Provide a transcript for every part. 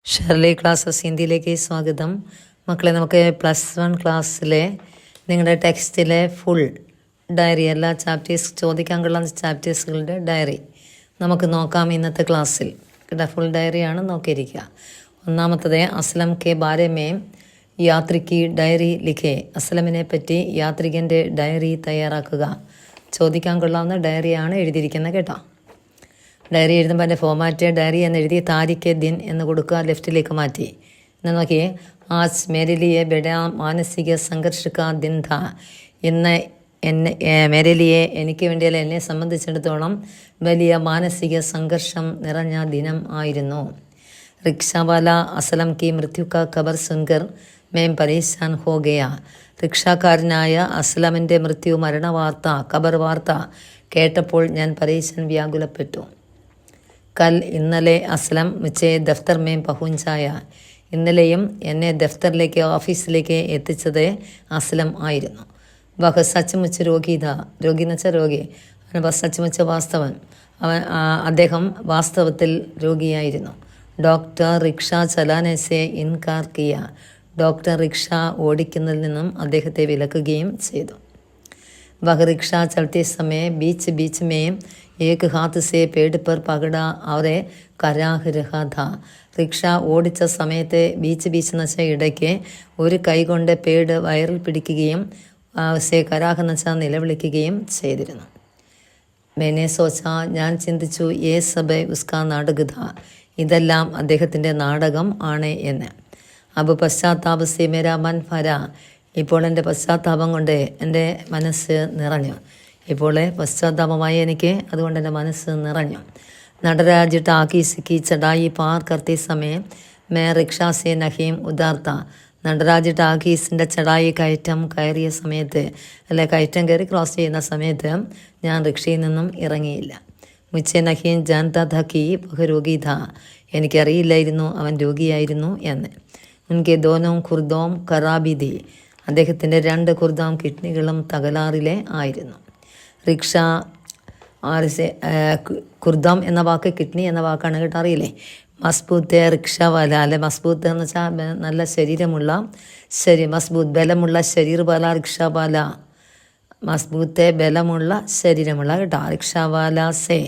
Shirley classes ഹിന്ദിയിലേക്ക് സ്വാഗതം. മക്കളെ, നമുക്ക് +1 ക്ലാസ്സിലെ നിങ്ങളുടെ ടെക്സ്റ്റിലെ ഫുൾ ഡയറി, എല്ലാ ചാപ്റ്റേഴ്സ് ചോദിക്കാൻ കൊള്ളുന്ന ചാപ്റ്റേഴ്സുകളുടെ ഡയറി നമുക്ക് നോക്കാം ഇന്നത്തെ ക്ലാസ്സിൽ. ഫുൾ ഡയറിയാണ് നോക്കിയിരിക്കുക. ഒന്നാമത്തത് Aslam K Bare may യാത്രിക്ക് diary ലിഖേ. അസ്ലമിനെ പറ്റി യാത്രികൻ്റെ ഡയറി തയ്യാറാക്കുക. ചോദിക്കാൻ കൊള്ളാവുന്ന ഡയറിയാണ് എഴുതിയിരിക്കുന്നത് കേട്ടോ. ഡയറി എഴുതുമ്പോൾ അതിൻ്റെ ഫോമാറ്റ് ഡയറി എന്ന് എഴുതി താരിഖ് ദിൻ എന്ന് കൊടുക്കുക, ലെഫ്റ്റിലേക്ക് മാറ്റി. എന്നാൽ നോക്കിയേ, ആജ് മേരെ ലിയെ ബഡാ മാനസിക സംഘർഷ കാ ദിൻ ഥാ. ഇന്ന് മേരെ ലിയെ, എനിക്ക് വേണ്ടിയല്ല, എന്നെ സംബന്ധിച്ചിടത്തോളം വലിയ മാനസിക സംഘർഷം നിറഞ്ഞ ദിനം ആയിരുന്നു. റിക്ഷാവാല അസ്ലം കി മൃത്യു കാ ഖബർ സുൻകർ മേം പരേശാൻ ഹോ ഗയ. റിക്ഷാക്കാരനായ അസ്ലമിൻ്റെ മരണവാർത്ത, ഖബർ വാർത്ത കേട്ടപ്പോൾ ഞാൻ പരേശാൻ വ്യാകുലപ്പെട്ടു. കൽ ഇന്നലെ അസ്ലം മുझे ദഫ്തർ മേ പഹുഞ്ചായ. ഇന്നലെയും എന്നെ ദഫ്തറിലേക്ക്, ഓഫീസിലേക്ക് എത്തിച്ചത് അസ്ലം ആയിരുന്നു. വഹ സച്മുച്ച് രോഗി എന്ന് വെച്ചാൽ രോഗി. അവൻ സച്മുച്ച് വാസ്തവൻ, അദ്ദേഹം വാസ്തവത്തിൽ രോഗിയായിരുന്നു. ഡോക്ടർ റിക്ഷ ചലാനെ സെ ഇൻകാർ കിയ. ഡോക്ടർ റിക്ഷ ഓടിക്കുന്നതിൽ നിന്നും അദ്ദേഹത്തെ വിലക്കുകയും ചെയ്തു. वह रिक्शा चलते समय बीच बीच में एक हाथ से पेड़ पर पकड़ा और कराह रहा था. റിക്ഷ ഓടിച്ച സമയത്ത് ബീച്ച് എന്ന് വെച്ചാൽ ഇടയ്ക്ക് ഒരു കൈ കൊണ്ട് പേട് വയറിൽ പിടിക്കുകയും സേ കരാഹ് എന്ന് വെച്ചാൽ നിലവിളിക്കുകയും ചെയ്തിരുന്നു. മേനെ സോച്ച, ഞാൻ ചിന്തിച്ചു, ഏ സബ് ഉസ്കാ നാടകത, ഇതെല്ലാം അദ്ദേഹത്തിൻ്റെ നാടകം ആണ് എന്ന്. അബ് പശ്ചാത്താപ് സേ മേരാ മൻ ഭര. ഇപ്പോൾ എൻ്റെ പശ്ചാത്താപം കൊണ്ട് എൻ്റെ മനസ്സ് നിറഞ്ഞു. ഇപ്പോൾ പശ്ചാത്താപമായി എനിക്ക്, അതുകൊണ്ട് എൻ്റെ മനസ്സ് നിറഞ്ഞു. നടരാജ് ടാക്കീസ് കി ചടായി പാർ കർത്തെ സമയം മേ റിക്ഷാ സേ നഹീം ഉദാർത്ത. നടരാജ് ടാക്കീസിൻ്റെ ചടായി കയറ്റം കയറിയ സമയത്ത്, അല്ലെ കയറ്റം കയറി ക്രോസ് ചെയ്യുന്ന സമയത്ത് ഞാൻ റിക്ഷയിൽ നിന്നും ഇറങ്ങിയില്ല. മുझे നഹീം ജാൻതാ ഥാ കി വഹ് രോഗി ഥാ. എനിക്കറിയില്ലായിരുന്നു അവൻ രോഗിയായിരുന്നു എന്ന്. ഉൻകെ ദോനോം ഖുർദോം ഖറാബിദി. അദ്ദേഹത്തിൻ്റെ 2 ഖുർദാം കിഡ്നികളും തകരാറിലെ ആയിരുന്നു. റിക്ഷ ഖുർദാം എന്ന വാക്ക് കിഡ്നി എന്ന വാക്കാണ് കേട്ടോ, അറിയില്ലേ? മസ്ബൂത്ത് റിക്ഷാവാല, അല്ലെ മസ്ബൂത്ത് എന്ന് വെച്ചാൽ നല്ല ശരീരമുള്ള, മസ്ബൂത്ത് ബലമുള്ള ശരീരവാല, റിക്ഷാവാല മസ്ബൂത്ത് ബലമുള്ള ശരീരമുള്ള കേട്ടോ. റിക്ഷാവാല സേ,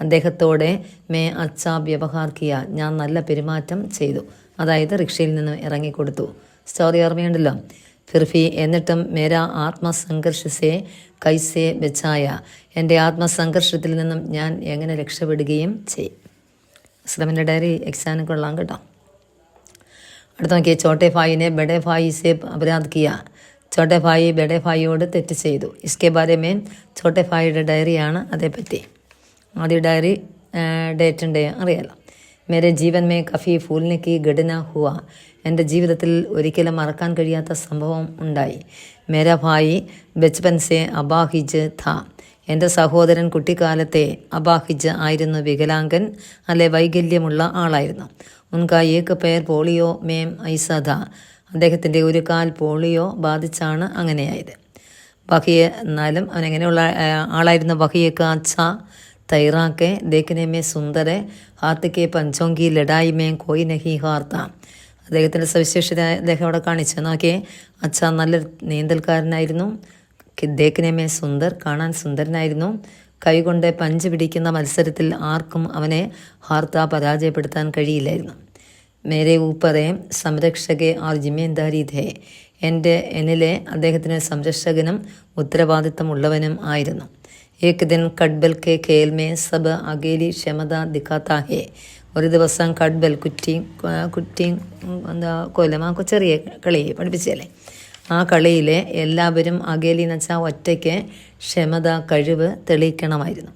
അദ്ദേഹത്തോടെ മേ അച്ഛാ വ്യവഹാർ കിയ, ഞാൻ നല്ല പെരുമാറ്റം ചെയ്തു. അതായത് റിക്ഷയിൽ നിന്ന് ഇറങ്ങിക്കൊടുത്തു. സ്റ്റോറി ഓർമ്മയുണ്ടല്ലോ. ഫിർഫി, എന്നിട്ടും മേരാ ആത്മസംഘർഷസെ കൈസെ ബച്ചായ. എൻ്റെ ആത്മസംഘർഷത്തിൽ നിന്നും ഞാൻ എങ്ങനെ രക്ഷപ്പെടുകയും ചെയ്യും. അസ്ലമിൻ്റെ ഡയറി എക്സാമിന് കൊള്ളാം കേട്ടോ. അടുത്ത നോക്കിയ, ചോട്ടെ ഭായിനെ ബഡേ ഭായി സെ അപരാധ് കിയ. ചോട്ടെ ഭായി ബഡേ ഭായിയോട് തെറ്റ് ചെയ്തു. ഇസ്കെ ബാരെ മേ ചോട്ടെ ഭായിയുടെ ഡയറിയാണ് അതേപ്പറ്റി. ആദ്യ ഡയറി ഡേറ്റ് അറിയാലോ. മേരെ ജീവൻ മേ കഫി ഫൂലിനെ കി ഘടന ഹുവ. എൻ്റെ ജീവിതത്തിൽ ഒരിക്കലും മറക്കാൻ കഴിയാത്ത സംഭവം ഉണ്ടായി. മേരാ ഭായി ബച്പൻ സെ അബാഹിജ് ഥാ. എൻ്റെ സഹോദരൻ കുട്ടിക്കാലത്തെ അബാഹിജ് ആയിരുന്നു, വികലാംഗൻ, അല്ലെ വൈകല്യമുള്ള ആളായിരുന്നു. ഉൻകാ ഏക പേർ പോളിയോ മേം ഐസ ഥാ. അദ്ദേഹത്തിൻ്റെ ഒരു കാൽ പോളിയോ ബാധിച്ചാണ് അങ്ങനെയായത്. ബഹിയെ, എന്നാലും അവൻ എങ്ങനെയുള്ള ആളായിരുന്നു? ബഹിയേക്ക് അച്ഛ തൈറാക്കെ ദേഖനെ മേ സുന്ദരെ ഹാത്ത് കെ പഞ്ചോങ്കി ലഡായി മേ കോയി നഹി ഹാർത്ത. അദ്ദേഹത്തിൻ്റെ സവിശേഷത അദ്ദേഹം അവിടെ കാണിച്ചു. നോക്കിയേ, അച്ഛ നല്ല നീന്തൽക്കാരനായിരുന്നു, ദേഖനെ മേ സുന്ദർ, കാണാൻ സുന്ദരനായിരുന്നു, കൈകൊണ്ട് പഞ്ച് പിടിക്കുന്ന മത്സരത്തിൽ ആർക്കും അവനെ ഹാർത്ത പരാജയപ്പെടുത്താൻ കഴിയില്ലായിരുന്നു. മേരെ ഊപ്പറെ സംരക്ഷകെ ആർ ജിമ്മേദാരി ധേ. എന്നിലെ അദ്ദേഹത്തിന് സംരക്ഷകനും ഉത്തരവാദിത്തമുള്ളവനും ആയിരുന്നു. ഏക് ദിൻ കട്ബൽ കെ ഖേൽ മേ സബ് അകേലി ക്ഷമത ദിഖാത്താ ഹേ. ഒരു ദിവസം കട്ബൽ, കുറ്റി എന്താ കൊലമാ, ചെറിയ കളി പഠിപ്പിച്ചല്ലേ, ആ കളിയിലെ എല്ലാവരും അകേലി എന്ന് വെച്ചാൽ ഒറ്റയ്ക്ക് ക്ഷമത, കഴിവ് തെളിയിക്കണമായിരുന്നു.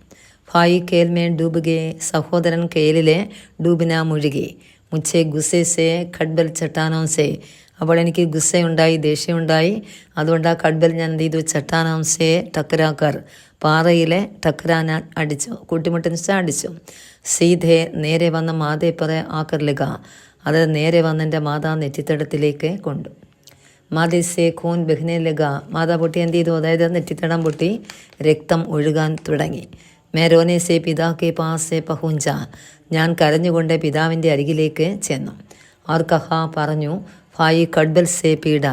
ഭായി കേൽ മേ ഡൂബുകെ. സഹോദരൻ കേലിലെ ഡൂബിന മുഴുകി. മുझे ഗുസ്സെ സെ കട്ബൽ ചട്ടാനോ സെ. അപ്പോൾ എനിക്ക് ഗുസ്സയുണ്ടായി, ദേഷ്യമുണ്ടായി. അതുകൊണ്ട് ആ കട്ബൽ ഞാൻ എന്ത് ചെയ്തു? ചട്ടാനോ സെ ടക്കരാക്കർ, പാറയിലെ ടക്കരാന അടിച്ചു, കൂട്ടിമുട്ടിന് അടിച്ചു. സീധെ, നേരെ വന്ന മാതേ പറ ആക്കർലിക. അത് നേരെ വന്ന് എൻ്റെ മാതാ നെറ്റിത്തടത്തിലേക്ക് കൊണ്ടു. മാതേ സെ ഖൂൻ ബഹ്നെ ലഗ. മാതാ പൊട്ടി എന്ത് ചെയ്തു? അതായത് നെറ്റിത്തടം പൊട്ടി രക്തം ഒഴുകാൻ തുടങ്ങി. മേരോനെ സെ പിതാ കെ പാസ് സെ പഹുഞ്ച. ഞാൻ കരഞ്ഞുകൊണ്ട് പിതാവിൻ്റെ അരികിലേക്ക് ചെന്നു. അവർ കഹ പറഞ്ഞു, ഭായി കഡ്ബൽ സേ പീഡ,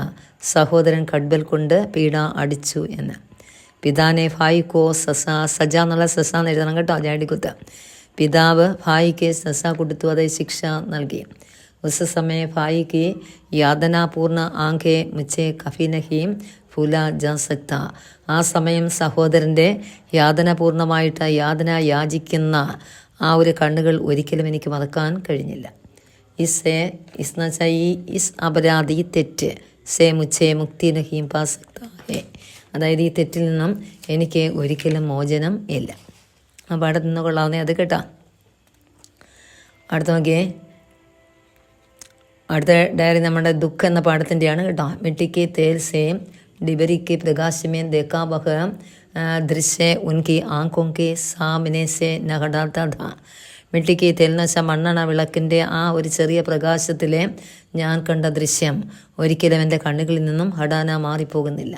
സഹോദരൻ കഡ്ബൽ കൊണ്ട് പീഡ അടിച്ചു എന്ന്. പിതാനെ ഭായി കോ സജ എന്നുള്ള സസ എന്ന് എഴുതണം കേട്ടോ, ജാടിക്കുത്ത്. പിതാവ് ഭായിക്ക് സസ കൊടുത്തു, അതായത് ശിക്ഷ നൽകി. ഉസ് സമയ ഭായിക്ക് യാതനാപൂർണ്ണ ആങ്കെ മുച്ചേ കഫി നഹീം ഫുല ജാ സക്ത. ആ സമയം സഹോദരൻ്റെ യാതനപൂർണ്ണമായിട്ട് യാതന യാചിക്കുന്ന ആ ഒരു കണ്ണുകൾ ഒരിക്കലും എനിക്ക് മറക്കാൻ കഴിഞ്ഞില്ല. ഇസ്ന്ന് വെച്ചാൽ ഇസ് അപരാധി തെറ്റ് സേ മുച്ചേ മുക്തി നഹീം പാ സക്ത ഹേ, അതായത് ഈ തെറ്റിൽ നിന്നും എനിക്ക് ഒരിക്കലും മോചനം ഇല്ല. ആ പാടത്ത് നിന്ന് കൊള്ളാവുന്നേ അത് കേട്ടാ. അടുത്ത നോക്കിയേ, അടുത്ത ഡയറി നമ്മുടെ ദുഃഖ എന്ന പാഠത്തിൻ്റെയാണ് കേട്ടോ. മിട്ടിക്ക് തേൽ സേ डिबरी प्रकाश में देखा वह दृश्य उनकी आंखों के सामने से न हटाता था. മിട്ടിക്ക് തേൽന്ന് വെച്ചാൽ മണ്ണെണ്ണ വിളക്കിൻ്റെ ആ ഒരു ചെറിയ പ്രകാശത്തിൽ ഞാൻ കണ്ട ദൃശ്യം ഒരിക്കലും എൻ്റെ കണ്ണുകളിൽ നിന്നും ഹടാന മാറിപ്പോകുന്നില്ല.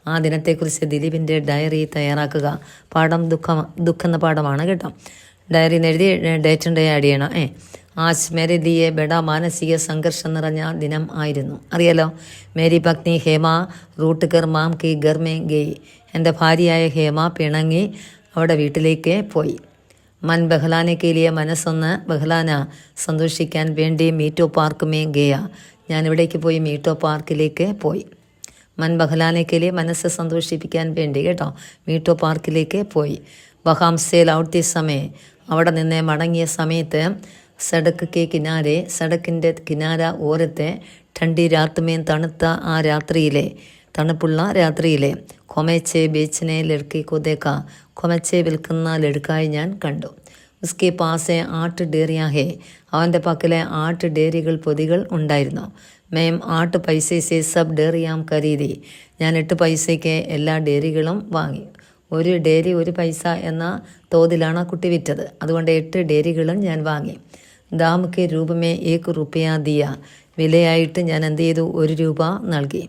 ആ ദിനത്തെക്കുറിച്ച് ദിലീപിൻ്റെ ഡയറി തയ്യാറാക്കുക. പാഠം ദുഃഖെന്ന പാഠമാണ് കേട്ടോ. ഡയറി എഴുതി ഡേറ്റും ഡേ ആഡ് ചെയ്യണം. ആജ് മേരെ ലിയെ ബഡാ മാനസിക സംഘർഷം നിറഞ്ഞ ദിനം ആയിരുന്നു. അറിയാലോ, മേരി പത്നി ഹേമ റൂട്ട് കർ മാം കി ഘർ മേ ഗയി. എൻ്റെ ഭാര്യയായ ഹേമ പിണങ്ങി അവിടെ വീട്ടിലേക്ക് പോയി. മൻ ബഹ്ലാനയ്ക്ക് ലിയെ മനസ്സൊന്ന് ബഹ്ലാന സന്തോഷിക്കാൻ വേണ്ടി മീറ്റോ പാർക്ക് മേ ഗയ. ഞാൻ ഇവിടേക്ക് പോയി മീറ്റോ പാർക്കിലേക്ക് പോയി. മൻ ബഹ്ലാനയ്ക്ക് ലിയെ മനസ്സ് സന്തോഷിപ്പിക്കാൻ വേണ്ടി കേട്ടോ മീറ്റോ പാർക്കിലേക്ക് പോയി. ബഹാം സേ ലൗട്ടി സമയം, അവിടെ നിന്ന് മടങ്ങിയ സമയത്ത് സടക്ക് കെ കിനാരെ, സടക്കിൻ്റെ കിനാര ഓരത്തെ ठंडी रात में തണുത്ത ആ രാത്രിയിലെ, തണുപ്പുള്ള രാത്രിയിലെ കൊമേച്ചെ ബേച്ചിനെ ലഡ്കിക്കോ ദേക്ക, കൊമേച്ചെ വിൽക്കുന്ന ലഡ്ക്കായി ഞാൻ കണ്ടു. ഉസ്കെ പാസെ ആട്ട് ഡേറിയാ ഹേ, അവൻ്റെ പക്കലെ ആട്ട് ഡേരികൾ പൊതികൾ ഉണ്ടായിരുന്നു. മേം ആട്ട് പൈസേ സബ് ഡേറിയാം കരീതി, ഞാൻ 8 പൈസയ്ക്ക് എല്ലാ ഡേരികളും വാങ്ങി. ഒരു ഡേരി 1 പൈസ എന്ന തോതിലാണ് ആ കുട്ടി വിറ്റത്. അതുകൊണ്ട് 8 ഡേരികളും ഞാൻ വാങ്ങി. ദാമക്ക് രൂപമേ 1 റുപ്യ ദിയ, വിലയായിട്ട് ഞാൻ എന്ത് ചെയ്തു, 1 രൂപ നൽകി.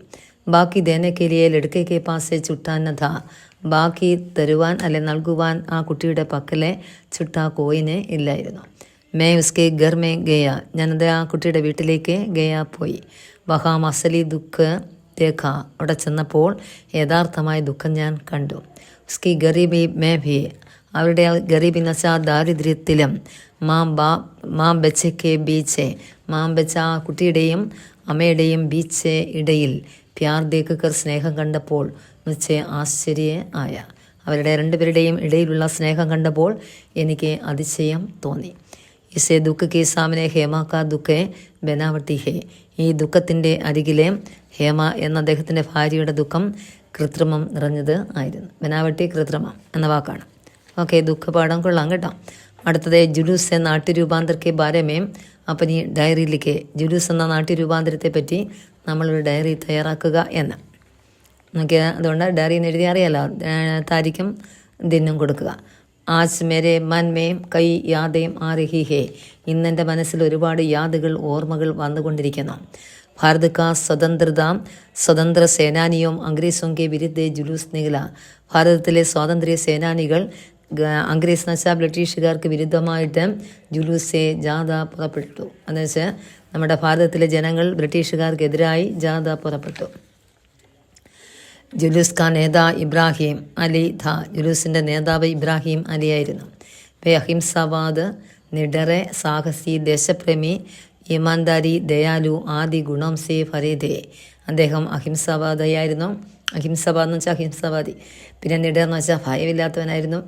ബാക്കി ദേനക്കെലിയെ ലടുക്കയ്ക്ക് പാസെ ചുട്ടാന്നത, ബാക്കി തരുവാൻ അല്ലെ നൽകുവാൻ ആ കുട്ടിയുടെ പക്കലെ ചുട്ടാ കോയിന് ഇല്ലായിരുന്നു. മേ ഉസ്കെ ഘർ മേ ഗയ, ഞാനത് ആ കുട്ടിയുടെ വീട്ടിലേക്ക് ഗയ പോയി. വഹാം അസലി ദുഃഖ് ദേഖ, അവിടെ ചെന്നപ്പോൾ യഥാർത്ഥമായ ദുഃഖം ഞാൻ കണ്ടു. ഉസ്കി ഗരീബി മേ ഭി, അവരുടെ ഗരീബി എന്ന് വെച്ചാൽ ദാരിദ്ര്യത്തിലും മാം ബച്ചയ്ക്ക് ബീച്ച്, മാം ബച്ച ആ കുട്ടിയുടെയും അമ്മയുടെയും ബീച്ച് ഇടയിൽ പ്യാർ ദേക്കർ സ്നേഹം കണ്ടപ്പോൾ മുച്ചേ ആശ്ചര്യ ആയ, അവരുടെ 2 പേരുടെയും ഇടയിലുള്ള സ്നേഹം കണ്ടപ്പോൾ എനിക്ക് അതിശയം തോന്നി. ഇസേ ദുഃഖ കെ സാമനെ ഹേമ കാ ദുഃഖേ ബനാവട്ടി ഹേ, ഈ ദുഃഖത്തിൻ്റെ അരികിലെ ഹേമ എന്ന അദ്ദേഹത്തിൻ്റെ ഭാര്യയുടെ ദുഃഖം കൃത്രിമം നിറഞ്ഞത് ആയിരുന്നു. ബനാവട്ടി കൃത്രിമം എന്ന വാക്കാണ്. ഓക്കെ, ദുഃഖപാഠം കൊള്ളാം കേട്ടോ. അടുത്തത് ജുലൂസ് എന്ന നാട്യരൂപാന്തരಕ್ಕೆ ബാരമേ അപ്പനി ഡയറിയിലേക്ക്, ജുലൂസ് എന്ന നാട്യരൂപാന്തരത്തെ പറ്റി നമ്മളൊരു ഡയറി തയ്യാറാക്കുക എന്ന്. നമുക്ക് അതുകൊണ്ട് ഡയറി എഴുതി അറിയാലോ, താരിഖും ദിനും കൊടുക്കുക. ആജ് മേരെ മൻ മേ കൈ യാദേം ആ രഹി ഹേ, ഇന്നെൻ്റെ മനസ്സിൽ ഒരുപാട് യാദുകൾ ഓർമ്മകൾ വന്നുകൊണ്ടിരിക്കുന്നു. ഭാരത് കാ സ്വതന്ത്ര സേനാനിയും അംഗ്രേസോം കെ വിരുദ്ധ ജുലൂസ് നികല, ഭാരതത്തിലെ സ്വാതന്ത്ര്യ സേനാനികൾ അംഗ്രേസ് എന്ന് വെച്ചാൽ ബ്രിട്ടീഷുകാർക്ക് വിരുദ്ധമായിട്ട് ജുലൂസെ ജാഥ പുറപ്പെട്ടു. എന്ന് വെച്ചാൽ നമ്മുടെ ഭാരതത്തിലെ ജനങ്ങൾ ബ്രിട്ടീഷുകാർക്കെതിരായി ജാഥ പുറപ്പെട്ടു. ജുലൂസ് കാ നേതാ ഇബ്രാഹിം അലി ഥ, ജുലൂസിൻ്റെ നേതാവ് ഇബ്രാഹിം അലിയായിരുന്നു. അഹിംസാവാദ് നിഡറെ സാഹസി ദേശപ്രേമി ഈമാൻദാരി ദയാലു ആദി ഗുണം സേ ഫരീദേ, അദ്ദേഹം അഹിംസാവാദിയായിരുന്നു. അഹിംസവാദ് എന്ന് വെച്ചാൽ അഹിംസവാദി. പിന്നെ നിഡർന്ന് വെച്ചാൽ ഭയമില്ലാത്തവനായിരുന്നു,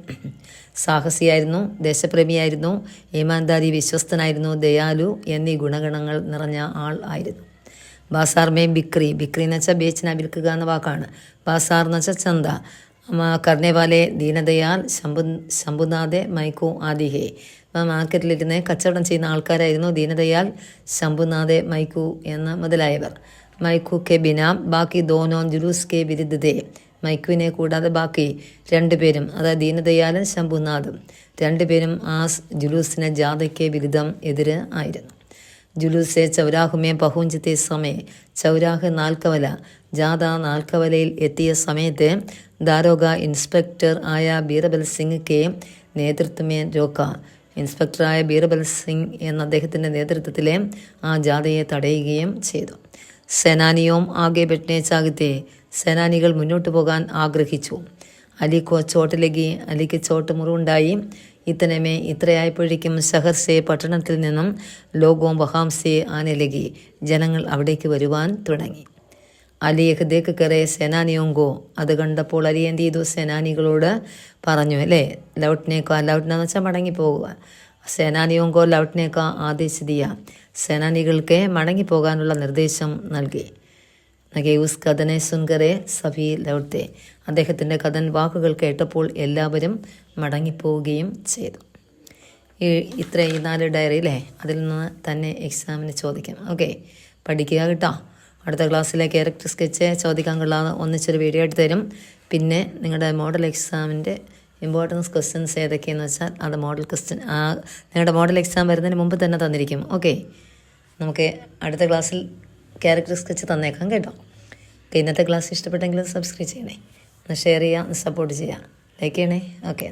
സാഹസിയായിരുന്നു, ദേശപ്രേമിയായിരുന്നു, ഈമാൻദാരി വിശ്വസ്തനായിരുന്നു, ദയാലു എന്നീ ഗുണഗണങ്ങൾ നിറഞ്ഞ ആൾ ആയിരുന്നു. ബാസാർ മേ ബിക്രി, ബിക്രി എന്ന് വെച്ചാൽ ബേച്ചിന വിൽക്കുക എന്ന വാക്കാണ്. ബാസാർ എന്ന് വെച്ചാൽ ചന്ത. കർണേവാലെ ദീനദയാൽ ശംഭുനാഥെ മൈക്കു ആദിഹേ, മാർക്കറ്റിലിരുന്ന് കച്ചവടം ചെയ്യുന്ന ആൾക്കാരായിരുന്നു ദീനദയാൽ, ശംഭുനാഥെ മൈക്കു എന്ന മുതലായവർ. മൈക്കു കെ ബിനാം ബാക്കി ദോനോ ജുലൂസ് കെ വിരുദ്ധതേ, മൈക്കുവിനെ കൂടാതെ ബാക്കി 2 പേരും, അതായത് ദീനദയാലും ശംഭുനാഥും 2 പേരും ആ ജുലൂസിന് ജാഥയ്ക്ക് വിരുദ്ധം എതിര് ആയിരുന്നു. ജുലൂസെ ചൗരാഹുമേ പഹുഞ്ചത്തെ സമയം, ചൗരാഹ് നാൽക്കവല, ജാഥ നാൽക്കവലയിൽ എത്തിയ സമയത്ത് ദാരോഗ ഇൻസ്പെക്ടർ ആയ ബീർബൽ സിംഗ് കെ നേതൃത്വമേ രോക്ക, ഇൻസ്പെക്ടറായ ബീർബൽ സിംഗ് എന്ന അദ്ദേഹത്തിൻ്റെ നേതൃത്വത്തിലെ ആ ജാഥയെ തടയുകയും ചെയ്തു. സേനാനിയോം ആകെ ബെട്നെ ചാകത്തെ, സേനാനികൾ മുന്നോട്ട് പോകാൻ ആഗ്രഹിച്ചു. അലിക്കോ ചോട്ട് ലഗി, അലിക്ക് ചോട്ട് മുറിവുണ്ടായി. ഇത്തനമേ ഇത്രയായപ്പോഴേക്കും ഷഹർസെ പട്ടണത്തിൽ നിന്നും ലോകോം വഹാംസെ ആനെ ലഗി, ജനങ്ങൾ അവിടേക്ക് വരുവാൻ തുടങ്ങി. അലി യഹ്ദേക്ക് കറെ സേനാനിയോങ്കോ, അത് കണ്ടപ്പോൾ അലി എന്ത് ചെയ്തു? സേനാനികളോട് പറഞ്ഞു, അല്ലേ, ലൗട്ട്നേക്ക, ലൗട്ട്ന എന്ന് വെച്ചാൽ മടങ്ങിപ്പോകുക. സേനാനിയോങ്കോ ലൗട്ട്നേക്ക ആദേശിദിയ, സേനാനികൾക്ക് മടങ്ങിപ്പോകാനുള്ള നിർദ്ദേശം നൽകി. നഗേവുസ് കഥനെ സുൻകറെ സഭി ലൗട്ടെ, അദ്ദേഹത്തിൻ്റെ കഥൻ വാക്കുകൾ കേട്ടപ്പോൾ എല്ലാവരും മടങ്ങിപ്പോവുകയും ചെയ്തു. ഈ 4 ഡയറി അല്ലേ, അതിൽ നിന്ന് തന്നെ എക്സാമിന് ചോദിക്കാം. ഓക്കെ, പഠിക്കുക കേട്ടോ. അടുത്ത ക്ലാസ്സിലെ ക്യാരക്ടർ സ്കെച്ച് ചോദിക്കാൻ കൊള്ളാതെ ഒന്നിച്ചൊരു വീഡിയോ എടുത്ത് തരും. പിന്നെ നിങ്ങളുടെ മോഡൽ എക്സാമിൻ്റെ ഇമ്പോർട്ടൻസ് ക്വസ്റ്റ്യൻസ് ഏതൊക്കെയെന്ന് വെച്ചാൽ അത് മോഡൽ ക്വസ്റ്റ്യൻ നിങ്ങളുടെ മോഡൽ എക്സാം വരുന്നതിന് മുമ്പ് തന്നെ തന്നിരിക്കും. ഓക്കെ, നമുക്ക് അടുത്ത ക്ലാസ്സിൽ ക്യാരക്ടർ സ്കെച്ച് തന്നേക്കാം കേട്ടോ. ഓക്കെ, ഇന്നത്തെ ക്ലാസ് ഇഷ്ടപ്പെട്ടെങ്കിൽ സബ്സ്ക്രൈബ് ചെയ്യണേ, ഒന്ന് ഷെയർ ചെയ്യുക, ഒന്ന് സപ്പോർട്ട് ചെയ്യുക, ലൈക്ക് ചെയ്യണേ. ഓക്കെ.